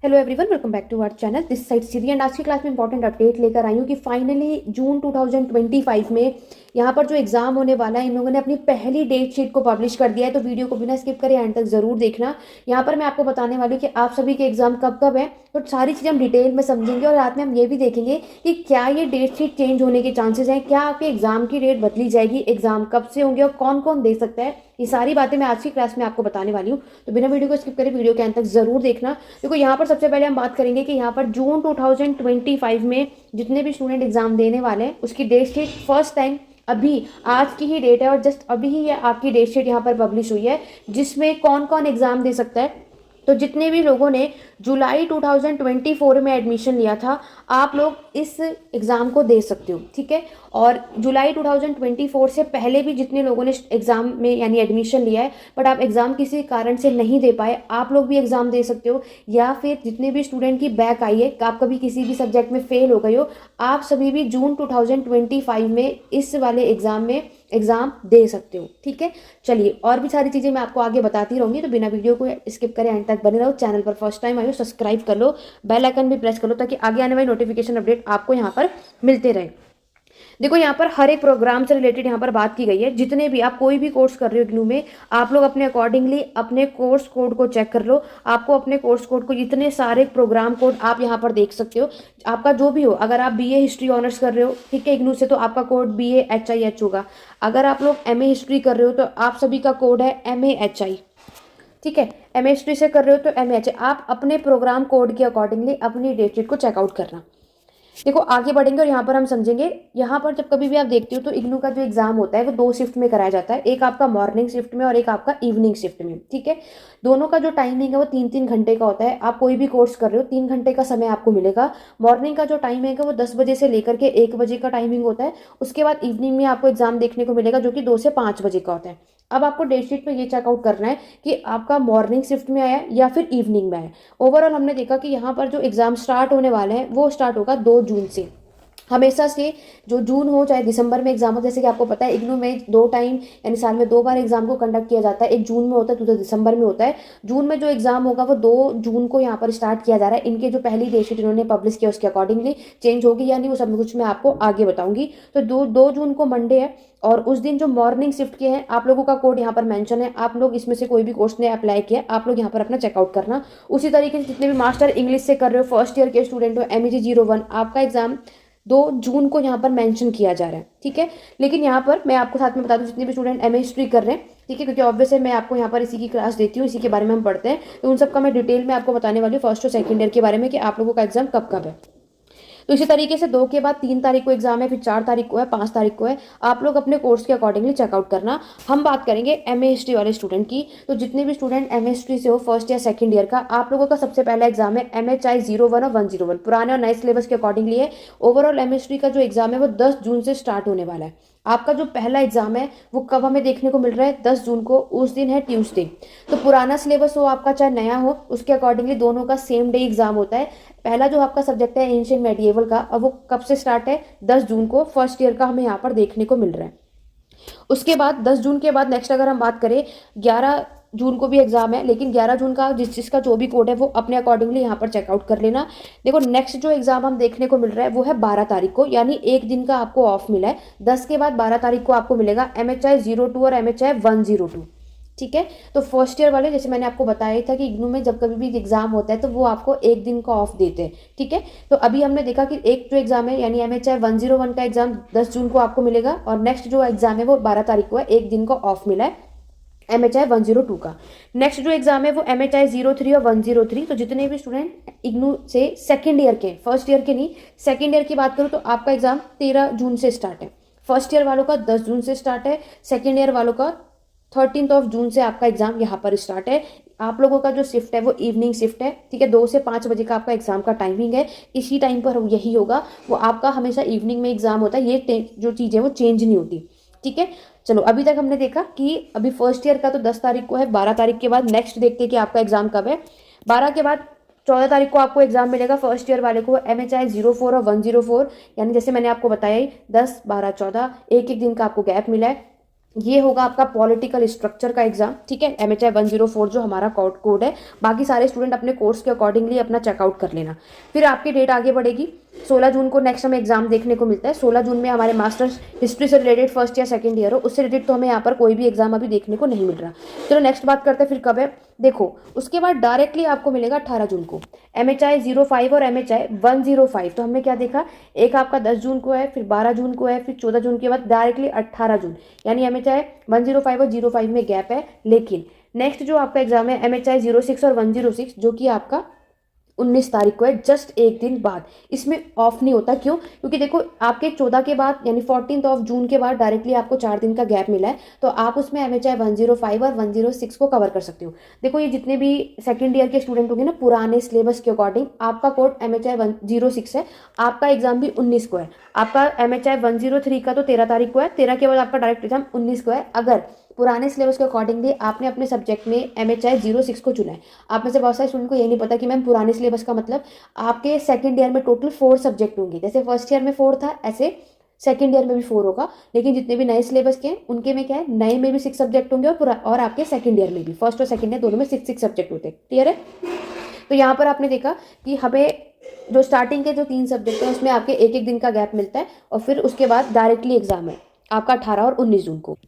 Hello everyone, welcome back to our channel this side सीरी। And आज की class में इंपॉर्टेंट अपडेट लेकर आई हूँ कि फाइनली जून 2025 में यहाँ पर जो एग्जाम होने वाला है, इन लोगों ने अपनी पहली डेट शीट को पब्लिश कर दिया है। तो वीडियो को बिना स्किप करे एंड तक जरूर देखना। यहाँ पर मैं आपको बताने वाली हूँ कि आप सभी के एग्जाम कब कब है, तो सारी चीज़ें हम डिटेल में समझेंगे और रात में हम ये भी देखेंगे कि क्या ये डेट शीट चेंज होने के चांसेस हैं, क्या आपके एग्जाम की डेट बदली जाएगी, एग्जाम कब से होंगे और कौन कौन दे सकता है। ये सारी बातें मैं आज की क्लास में आपको बताने वाली हूँ। तो बिना वीडियो को स्किप करें वीडियो के अंत तक जरूर देखना। देखो यहाँ पर सबसे पहले हम बात करेंगे कि यहाँ पर जून 2025 में जितने भी स्टूडेंट एग्जाम देने वाले हैं उसकी डेट शीट फर्स्ट टाइम अभी आज की ही डेट है और जस्ट अभी ही ये आपकी डेट शीट यहाँ पर पब्लिश हुई है, जिसमें कौन कौन एग्जाम दे सकता है। तो जितने भी लोगों ने जुलाई 2024 में एडमिशन लिया था, आप लोग इस एग्ज़ाम को दे सकते हो, ठीक है। और जुलाई 2024 से पहले भी जितने लोगों ने एग्ज़ाम में यानी एडमिशन लिया है बट आप एग्ज़ाम किसी कारण से नहीं दे पाए, आप लोग भी एग्ज़ाम दे सकते हो। या फिर जितने भी स्टूडेंट की बैक आई है, आप कभी किसी भी सब्जेक्ट में फेल हो गए हो, आप सभी भी जून 2025 में इस वाले एग्ज़ाम में एग्ज़ाम दे सकते हो, ठीक है। चलिए और भी सारी चीज़ें मैं आपको आगे बताती रहूँगी, तो बिना वीडियो को स्किप करें एंड तक बने रहो। चैनल पर फर्स्ट टाइम आए हो सब्सक्राइब कर लो, बेल आइकन भी प्रेस कर लो ताकि आगे आने वाली नोटिफिकेशन अपडेट आपको यहाँ पर मिलते रहे। देखो यहाँ पर हर एक प्रोग्राम से रिलेटेड यहाँ पर बात की गई है। जितने भी आप कोई भी कोर्स कर रहे हो इग्नू में, आप लोग अपने अकॉर्डिंगली अपने कोर्स कोड को चेक कर लो। आपको अपने कोर्स कोड को इतने सारे प्रोग्राम कोड आप यहाँ पर देख सकते हो। आपका जो भी हो, अगर आप बीए हिस्ट्री ऑनर्स कर रहे हो, ठीक है, इग्नू से, तो आपका कोड BAHIH होगा। अगर आप लोग MA हिस्ट्री कर रहे हो तो आप सभी का कोड है MAHI, ठीक है। MA हिस्ट्री से कर रहे हो तो MAHI। आप अपने प्रोग्राम कोड के अकॉर्डिंगली अपनी डेट शीट को चेकआउट करना। देखो आगे बढ़ेंगे और यहाँ पर हम समझेंगे। यहाँ पर जब कभी भी आप देखते हो तो इग्नू का जो एग्जाम होता है वो 2 शिफ्ट में कराया जाता है, एक आपका मॉर्निंग शिफ्ट में और एक आपका इवनिंग शिफ्ट में, ठीक है। दोनों का जो टाइमिंग है वो 3-3 घंटे का होता है। आप कोई भी कोर्स कर रहे हो 3 घंटे का समय आपको मिलेगा। मॉर्निंग का जो टाइमिंग है वो 10 बजे से लेकर के 1 बजे का टाइमिंग होता है। उसके बाद इवनिंग में आपको एग्जाम देखने को मिलेगा जो कि 2 से 5 बजे का होता है। अब आपको डेट शीट में ये चेकआउट करना है कि आपका मॉर्निंग शिफ्ट में आया या फिर इवनिंग में आया। ओवरऑल हमने देखा कि यहाँ पर जो एग्जाम स्टार्ट होने वाले हैं वो स्टार्ट होगा 2 जून से। हमेशा से जो जून हो चाहे दिसंबर में एग्जाम हो, जैसे कि आपको पता है इग्नू में 2 टाइम यानी साल में 2 बार एग्जाम को कंडक्ट किया जाता है। एक जून में होता है, दूसरा दिसंबर में होता है। जून में जो एग्जाम होगा वो 2 जून को यहाँ पर स्टार्ट किया जा रहा है। इनके जो पहली डेट शीट इन्होंने पब्लिश किया उसके अकॉर्डिंगली चेंज होगी या नहीं वो सब कुछ मैं आपको आगे बताऊंगी। तो 2 जून को मंडे है और उस दिन जो मॉर्निंग शिफ्ट के हैं आप लोगों का कोड यहाँ पर मेंशन है। आप लोग इसमें से कोई भी कोर्स ने अप्लाई किया, आप लोग यहाँ पर अपना चेकआउट करना। उसी तरीके से जितने भी मास्टर इंग्लिश से कर रहे हो, फर्स्ट ईयर के स्टूडेंट हो, MEG 01, आपका एग्जाम 2 जून को यहाँ पर मेंशन किया जा रहा है, ठीक है। लेकिन यहाँ पर मैं आपको साथ में बता दूं, जितने भी स्टूडेंट MA हिस्ट्री कर रहे हैं, ठीक है, क्योंकि ऑब्वियस है मैं आपको यहाँ पर इसी की क्लास देती हूँ, इसी के बारे में हम पढ़ते हैं, तो उन सब का मैं डिटेल में आपको बताने वाली हूँ फर्स्ट और सेकंड ईयर के बारे में कि आप लोगों का एग्जाम कब कब है। तो इसी तरीके से 2 के बाद 3 तारीख को एग्जाम है, फिर 4 तारीख को है, 5 तारीख को है। आप लोग अपने कोर्स के अकॉर्डिंगली चेकआउट करना। हम बात करेंगे MA हिस्ट्री वाले स्टूडेंट की। तो जितने भी स्टूडेंट MA हिस्ट्री से हो फर्स्ट या सेकंड ईयर का, आप लोगों का सबसे पहला एग्जाम है MHI 01 और 101, पुराने और नए सिलेबस के अकॉर्डिंगली है। ओवरऑल MA हिस्ट्री का जो एग्जाम है वो 10 जून से स्टार्ट होने वाला है। आपका जो पहला एग्जाम है वो कब हमें देखने को मिल रहा है, 10 जून को, उस दिन है ट्यूसडे। तो पुराना सिलेबस हो आपका चाहे नया हो, उसके अकॉर्डिंगली दोनों का सेम डे एग्जाम होता है। पहला जो आपका सब्जेक्ट है एंशिएंट मेडिएवल का, अब वो कब से स्टार्ट है, 10 जून को फर्स्ट ईयर का हमें यहाँ पर देखने को मिल रहा है। उसके बाद 10 जून के बाद नेक्स्ट अगर हम बात करें, 11 जून को भी एग्जाम है, लेकिन 11 जून का जिसका जो भी कोड है वो अपने अकॉर्डिंगली यहाँ पर चेकआउट कर लेना। देखो नेक्स्ट जो एग्जाम हम देखने को मिल रहा है वो है 12 तारीख को, यानी एक दिन का आपको ऑफ मिला है। 10 के बाद 12 तारीख को आपको मिलेगा MHI 02 और MHI 102, ठीक है। तो फर्स्ट ईयर वाले, जैसे मैंने आपको बताया था कि इग्नू में जब कभी भी एग्जाम होता है तो वो आपको एक दिन का ऑफ देते हैं, ठीक है। तो अभी हमने देखा कि एक जो एग्जाम है यानी MHI 101 का एग्जाम 10 जून को आपको मिलेगा और नेक्स्ट जो एग्जाम है वो 12 तारीख को है, एक दिन का ऑफ मिला है MHI 102 का। नेक्स्ट जो एग्जाम है वो MHI 03 और 103। तो जितने भी स्टूडेंट इग्नू से सेकेंड ईयर के, फर्स्ट ईयर के नहीं, सेकेंड ईयर की बात करूँ तो आपका एग्जाम 13 जून से स्टार्ट है। फर्स्ट ईयर वालों का 10 जून से स्टार्ट है, सेकेंड ईयर वालों का 13 जून से आपका एग्जाम यहाँ पर स्टार्ट है। आप लोगों का जो शिफ्ट है वो इवनिंग शिफ्ट है, ठीक है। 2 से 5 बजे का आपका एग्जाम का टाइमिंग है, इसी टाइम पर यही होगा। वो आपका हमेशा इवनिंग में एग्जाम होता है, ये जो चीज़ें वो चेंज नहीं होती, ठीक है। चलो अभी तक हमने देखा कि अभी फर्स्ट ईयर का तो 10 तारीख को है, 12 तारीख के बाद नेक्स्ट देखते हैं कि आपका एग्जाम कब है। 12 के बाद 14 तारीख को आपको एग्जाम मिलेगा फर्स्ट ईयर वाले को MHI 04 और 104, यानी जैसे मैंने आपको बताया ही 10, 12, 14 एक एक दिन का आपको गैप मिला है। ये होगा आपका पॉलिटिकल स्ट्रक्चर का एग्जाम, ठीक है, MHI 104 जो हमारा कोड है। बाकी सारे स्टूडेंट अपने कोर्स के अकॉर्डिंगली अपना चेकआउट कर लेना। फिर आपकी डेट आगे बढ़ेगी। 16 जून को नेक्स्ट हमें एग्जाम देखने को मिलता है। 16 जून में हमारे मास्टर्स हिस्ट्री से रिलेटेड फर्स्ट या सेकंड ईयर हो, उससे रिलेटेड तो हमें यहाँ पर कोई भी एग्जाम अभी देखने को नहीं मिल रहा। चलो नेक्स्ट बात करते हैं फिर कब है। देखो उसके बाद डायरेक्टली आपको मिलेगा 18 जून को MHI 05 और MHI 105। तो हमने क्या देखा, एक आपका 10 जून को है, फिर 12 जून को है, फिर 14 जून के बाद डायरेक्टली 18 जून, यानी MHI 105 और 05 में गैप है। लेकिन नेक्स्ट जो आपका एग्जाम है MHI 06 और 106 जो कि आपका 19 तारीख को है, जस्ट एक दिन बाद। इसमें ऑफ नहीं होता, क्यों? क्योंकि देखो आपके 14 के बाद यानी 14 जून के बाद डायरेक्टली आपको 4 दिन का गैप मिला है, तो आप उसमें MHI 105 और 106 को कवर कर सकते हो। देखो ये जितने भी सेकेंड ईयर के स्टूडेंट होंगे ना, पुराने सिलेबस के अकॉर्डिंग आपका कोड MHI 106 है, आपका एग्जाम भी 19 को है। आपका MHI 103 का तो 13 तारीख को है, 13 के बाद आपका डायरेक्ट एग्जाम 19 को है। अगर पुराने सिलेबस के अकॉर्डिंगली आपने अपने सब्जेक्ट में MHI 06 को चुना है। आप में से बहुत सारे स्टूडेंट को ये नहीं पता कि मैम पुराने सिलेबस का मतलब आपके सेकंड ईयर में टोटल 4 सब्जेक्ट होंगे। जैसे फर्स्ट ईयर में 4 था, ऐसे सेकंड ईयर में भी 4 होगा। लेकिन जितने भी नए सिलेबस के हैं उनके में क्या है, नए में भी 6 सब्जेक्ट होंगे और आपके सेकंड ईयर में भी, फर्स्ट और सेकंड ईयर दोनों में 6 सब्जेक्ट होते हैं। क्लियर है? तो यहाँ पर आपने देखा कि हमें जो स्टार्टिंग के जो 3 सब्जेक्ट हैं उसमें आपके एक एक दिन का गैप मिलता है, और फिर उसके बाद डायरेक्टली एग्जाम है आपका 18 और 19 जून को।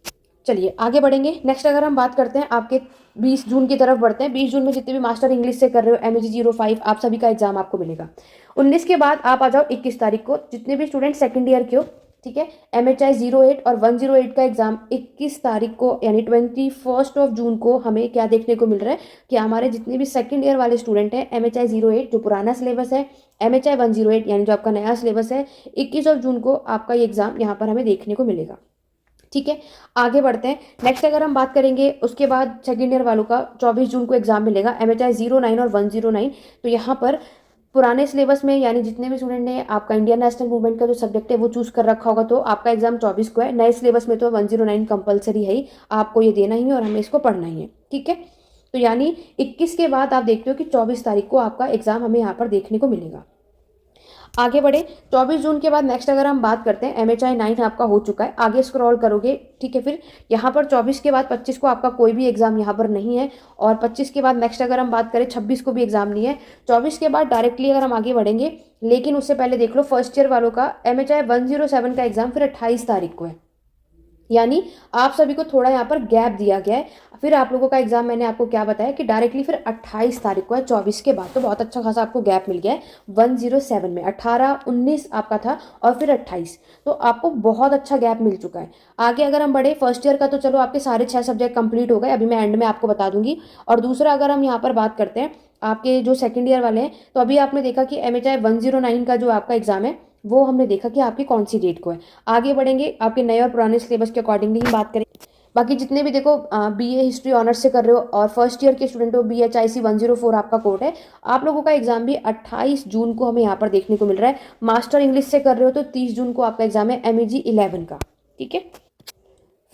चलिए आगे बढ़ेंगे। नेक्स्ट अगर हम बात करते हैं आपके 20 जून की तरफ बढ़ते हैं। 20 जून में जितने भी मास्टर इंग्लिश से कर रहे हो MHI 05 आप सभी का एग्जाम आपको मिलेगा। 19 के बाद आप आ जाओ 21 तारीख को, जितने भी स्टूडेंट सेकंड ईयर के हो, ठीक है, MHI 08 और 108 का एग्जाम 21 तारीख को यानी 21 जून को हमें क्या देखने को मिल रहा है कि हमारे जितने भी सेकंड ईयर वाले स्टूडेंट हैं MHI 08 जो पुराना सिलेबस है, MHI 108 यानी जो आपका नया सिलेबस है, 21 जून को आपका ये एग्जाम यहाँ पर हमें देखने को मिलेगा। ठीक है, आगे बढ़ते हैं। नेक्स्ट अगर हम बात करेंगे उसके बाद सेकेंड ईयर वालों का 24 जून को एग्जाम मिलेगा MHI 09 और 109। तो यहाँ पर पुराने सिलेबस में यानी जितने भी स्टूडेंट ने आपका इंडियन नेशनल मूवमेंट का जो सब्जेक्ट है वो चूज कर रखा होगा, तो आपका एग्जाम 24 को है। नए सिलेबस में तो 109 कंपलसरी है ही, आपको ये देना ही है और हमें इसको पढ़ना ही है। ठीक है, तो यानी 21 के बाद आप देखते हो कि 24 तारीख को आपका एग्जाम हमें यहाँ पर देखने को मिलेगा। आगे बढ़े 24 जून के बाद नेक्स्ट अगर हम बात करते हैं MHI 9 आपका हो चुका है, आगे स्क्रॉल करोगे, ठीक है, फिर यहाँ पर 24 के बाद 25 को आपका कोई भी एग्जाम यहाँ पर नहीं है, और 25 के बाद नेक्स्ट अगर हम बात करें 26 को भी एग्जाम नहीं है। 24 के बाद डायरेक्टली अगर हम आगे बढ़ेंगे, लेकिन उससे पहले देख लो फर्स्ट ईयर वालों का MHI 107 का एग्जाम फिर 28 तारीख को है, यानी आप सभी को थोड़ा यहाँ पर गैप दिया गया है। फिर आप लोगों का एग्जाम मैंने आपको क्या बताया कि डायरेक्टली फिर 28 तारीख को है 24 के बाद, तो बहुत अच्छा खासा आपको गैप मिल गया है 107 में। 18 19 आपका था और फिर 28, तो आपको बहुत अच्छा गैप मिल चुका है। आगे अगर हम बढ़े फर्स्ट ईयर का, तो चलो आपके सारे 6 सब्जेक्ट कंप्लीट हो गए, अभी मैं एंड में आपको बता दूंगी। और दूसरा अगर हम यहाँ पर बात करते हैं आपके जो सेकेंड ईयर वाले हैं, तो अभी आपने देखा कि MHI 109 का जो आपका एग्जाम है वो हमने देखा कि आपकी कौन सी डेट को है। आगे बढ़ेंगे आपके नए और पुराने सिलेबस के अकॉर्डिंगली ही बात करें। बाकी जितने भी देखो BA हिस्ट्री ऑनर्स से कर रहे हो और फर्स्ट ईयर के स्टूडेंट हो, BHIC 104 आपका कोड है, आप लोगों का एग्जाम भी 28 जून को हमें यहाँ पर देखने को मिल रहा है। मास्टर इंग्लिश से कर रहे हो तो 30 जून को आपका एग्जाम है MEG 11 का। ठीक है,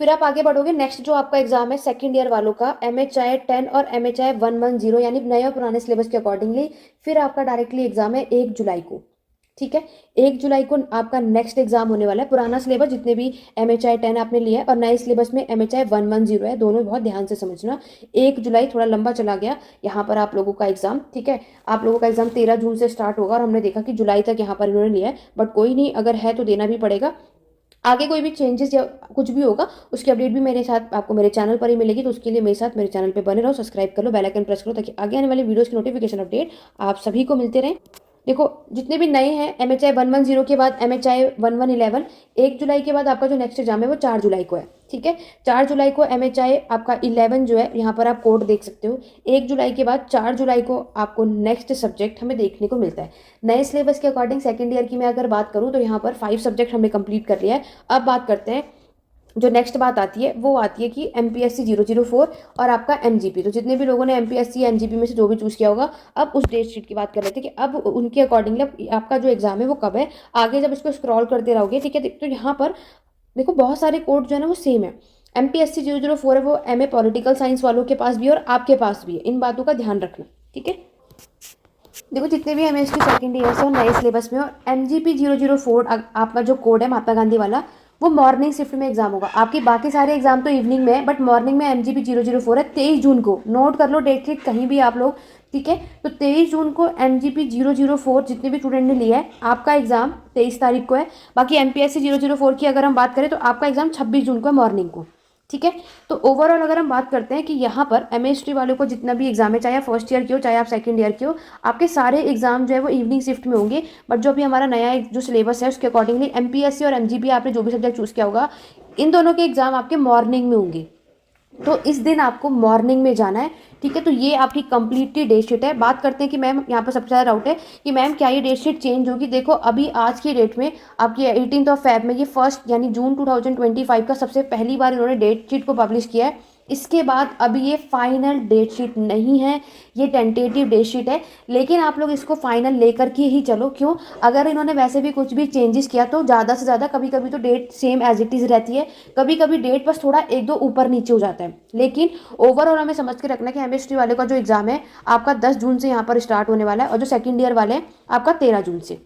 फिर आप आगे बढ़ोगे। नेक्स्ट जो आपका एग्जाम है सेकंड ईयर वालों का MHI 10 और MHI 110 यानी नए और पुराने सिलेबस के अकॉर्डिंगली, फिर आपका डायरेक्टली एग्जाम है 1 जुलाई को। ठीक है, 1 जुलाई को आपका नेक्स्ट एग्जाम होने वाला है। पुराना सिलेबस जितने भी MHI 10 आपने लिया है और नए सिलेबस में MHI 110 है, दोनों बहुत ध्यान से समझना। 1 जुलाई थोड़ा लंबा चला गया यहाँ पर आप लोगों का एग्जाम। ठीक है, आप लोगों का एग्जाम 13 जून से स्टार्ट होगा और हमने देखा कि जुलाई तक यहाँ पर इन्होंने लिया है, बट कोई नहीं, अगर है तो देना भी पड़ेगा। आगे कोई भी चेंजेस या कुछ भी होगा उसकी अपडेट भी मेरे साथ आपको मेरे चैनल पर ही मिलेगी, तो उसके लिए मेरे साथ मेरे चैनल पे बने रहो, सब्सक्राइब कर लो, बेल आइकन प्रेस करो ताकि आगे आने वाली वीडियोस की नोटिफिकेशन अपडेट आप सभी को मिलते रहें। देखो जितने भी नए हैं MHI 110 के बाद MHI 1111, 1 जुलाई के बाद आपका जो नेक्स्ट एग्जाम है वो 4 जुलाई को है। ठीक है, 4 जुलाई को MHI आपका 11 जो है, यहाँ पर आप कोड देख सकते हो। 1 जुलाई के बाद 4 जुलाई को आपको नेक्स्ट सब्जेक्ट हमें देखने को मिलता है नए सिलेबस के अकॉर्डिंग। सेकेंड ईयर की मैं अगर बात करूँ तो यहाँ पर 5 सब्जेक्ट हमने कंप्लीट कर लिया है। अब बात करते हैं जो नेक्स्ट बात आती है वो आती है कि MPSC 004 और आपका MGP। तो जितने भी लोगों ने MPSC या MGP में से जो भी चूज़ किया होगा, अब उस डेट शीट की बात कर रहे थे कि अब उनके अकॉर्डिंगली आपका जो एग्जाम है वो कब है। आगे जब इसको स्क्रॉल करते रहोगे, ठीक है, तो यहाँ पर देखो बहुत सारे कोड जो है ना वो सेम है। MPSC 004 है वो MA पॉलिटिकल साइंस वालों के पास भी है और आपके पास भी है, इन बातों का ध्यान रखना। ठीक है, देखो जितने भी MSc सेकेंड ईयर से और नए सिलेबस में, और MGP 004 आपका जो कोड है महात्मा गांधी वाला, वो मॉर्निंग शिफ्ट में एग्जाम होगा। आपकी बाकी सारे एग्जाम तो इवनिंग में है, बट मॉर्निंग में MGP 004 है 23 जून को। नोट कर लो डेट शीट कहीं भी आप लोग, ठीक है। तो 23 जून को MGP 004 जितने भी स्टूडेंट ने लिया है, आपका एग्जाम 23 तारीख को है। बाकी MPSC 004 की अगर हम बात करें तो आपका एग्जाम 26 जून को है मॉर्निंग को, ठीक है। तो ओवरऑल अगर हम बात करते हैं कि यहाँ पर MA वालों को जितना भी एग्जाम है, चाहे आप फर्स्ट ईयर के हो चाहे आप सेकंड ईयर के हो, आपके सारे एग्जाम जो है वो इवनिंग शिफ्ट में होंगे। बट जो अभी हमारा नया जो सिलेबस है उसके अकॉर्डिंगली MPSC और MGP आपने जो भी सब्जेक्ट चूज़ किया होगा, इन दोनों के एग्जाम आपके मॉर्निंग में होंगे। तो इस दिन आपको मॉर्निंग में जाना है, ठीक है। तो ये आपकी कंप्लीटली डेट शीट है। बात करते हैं कि मैम यहाँ पर सबसे ज़्यादा डाउट है कि मैम क्या ये डेट शीट चेंज होगी। देखो अभी आज की डेट में आपकी 18 फेब में ये फर्स्ट यानी जून 2025 का सबसे पहली बार इन्होंने डेट शीट को पब्लिश किया है। इसके बाद अभी ये फाइनल डेट शीट नहीं है, ये टेंटेटिव डेट शीट है। लेकिन आप लोग इसको फाइनल लेकर के ही चलो। क्यों? अगर इन्होंने वैसे भी कुछ भी चेंजेस किया तो ज़्यादा से ज़्यादा कभी कभी तो date same as it is रहती है, कभी कभी डेट बस थोड़ा एक दो ऊपर नीचे हो जाता है। लेकिन ओवरऑल हमें समझ के रखना है कि MST वाले का जो एग्जाम है आपका 10 जून से यहाँ पर स्टार्ट होने वाला है, और जो सेकेंड ईयर वाले हैं आपका 13 जून से।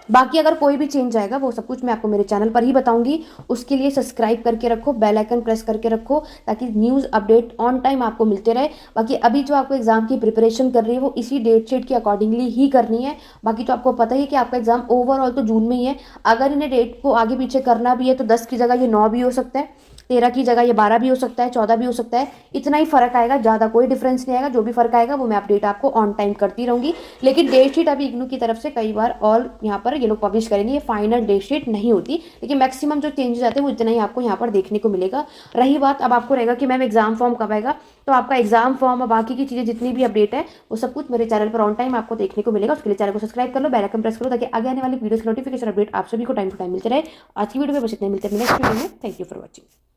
बाकी अगर कोई भी चेंज आएगा वो सब कुछ मैं आपको मेरे चैनल पर ही बताऊंगी। उसके लिए सब्सक्राइब करके रखो, बेल आइकन प्रेस करके रखो, ताकि न्यूज़ अपडेट ऑन टाइम आपको मिलते रहे। बाकी अभी जो आपको एग्जाम की प्रिपरेशन कर रही है वो इसी डेट शीट के अकॉर्डिंगली ही करनी है। बाकी तो आपको पता ही है कि आपका एग्जाम ओवरऑल तो जून में ही है। अगर इन्हें डेट को आगे पीछे करना भी है तो 10 की जगह ये 9 भी हो सकता है, 13 की जगह ये 12 भी हो सकता है, 14 भी हो सकता है। इतना ही फर्क आएगा, ज़्यादा कोई डिफरेंस नहीं आएगा। जो भी फर्क आएगा वो मैं अपडेट आपको ऑन टाइम करती रहूंगी। लेकिन डेट शीट अभी इग्नू की तरफ से कई बार और यहाँ पर ये लोग पब्लिश करेंगे, ये फाइनल डेट शीट नहीं होती। लेकिन मैक्सिमम जो चेंजेस आते हैं वो इतना ही आपको यहाँ पर देखने को मिलेगा। रही बात अब आपको रहेगा कि मैम एग्जाम फॉर्म कब आएगा, तो आपका एग्जाम फॉर्म और बाकी की चीज़ें जितनी भी अपडेट है वो सब कुछ मेरे चैनल पर ऑन टाइम आपको देखने को मिलेगा। उसके लिए चैनल को सब्सक्राइब कर लो, बेल आइकन प्रेस करो, ताकि आगे आने वाली वीडियोस की नोटिफिकेशन अपडेट आप सभी को टाइम टू टाइम मिलते रहे। आज की वीडियो में बस इतने, मिलते हैं नेक्स्ट वीडियो में। Thank you for watching.